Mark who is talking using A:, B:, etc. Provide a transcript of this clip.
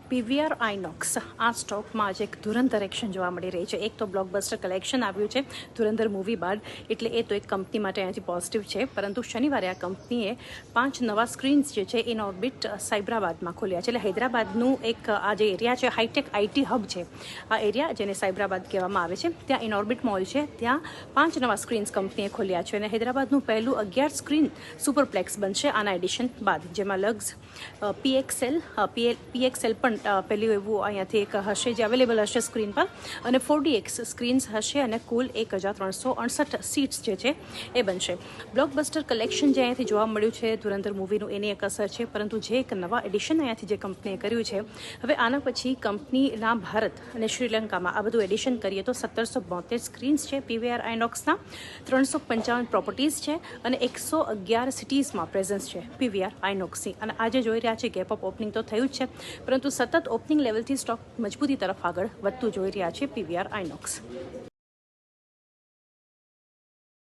A: PVR INOX આ સ્ટોકમાં આજે એક ધુરંધર એક્શન જોવા મળી રહી છે. એક તો બ્લોકબસ્ટર કલેક્શન આવ્યું છે ધુરંધર મૂવી બાદ, એટલે એ તો એક કંપની માટે અહીંયાથી પોઝિટિવ છે. પરંતુ શનિવારે આ કંપનીએ 5 નવા સ્ક્રીન્સ જે છે ઇન ઓર્બિટ સાયબરાબાદમાં ખોલ્યા છે. એટલે હૈદરાબાદનું એક આ જે એરિયા છે હાઈટેક આઈટી હબ છે. આ એરિયા જેને સાયબરાબાદ કહેવામાં આવે છે, ત્યાં ઇન ઓર્બિટ મોલ છે, ત્યાં 5 નવા સ્ક્રીન્સ કંપનીએ ખોલ્યા છે. અને હૈદરાબાદનું પહેલું 11 સ્ક્રીન સુપરપ્લેક્સ બનશે આના એડિશન બાદ, જેમાં લગ્સ પીએક્સએલ પણ પહેલું એવું અહીંયાથી એક હશે જે અવેલેબલ હશે સ્ક્રીન પર, અને 4DX સ્ક્રીન્સ હશે અને કુલ 1368 સીટ્સ જે છે એ બનશે. બ્લોકબસ્ટર કલેક્શન જે અહીંયાથી જોવા મળ્યું છે ધુરંધર મૂવીનું, એની એક અસર છે. પરંતુ જે એક નવા એડિશન અહીંયાથી જે કંપનીએ કર્યું છે, હવે આના પછી કંપનીના ભારત અને શ્રીલંકામાં આ બધું એડિશન કરીએ તો 1772 સ્ક્રીન્સ છે પીવીઆર આઇનોક્સના, 355 પ્રોપર્ટીઝ છે અને 111 સિટીઝમાં પ્રેઝન્સ છે પીવીઆર આઇનોક્સની. અને આજે જોઈ રહ્યા છે ગેપ અપ ઓપનિંગ તો થયું જ છે, પરંતુ સતત ઓપનિંગ લેવલથી સ્ટોક મજબૂતી તરફ આગળ વધતું જોઈ રહ્યા છે પીવીઆર આઇનોક્સ.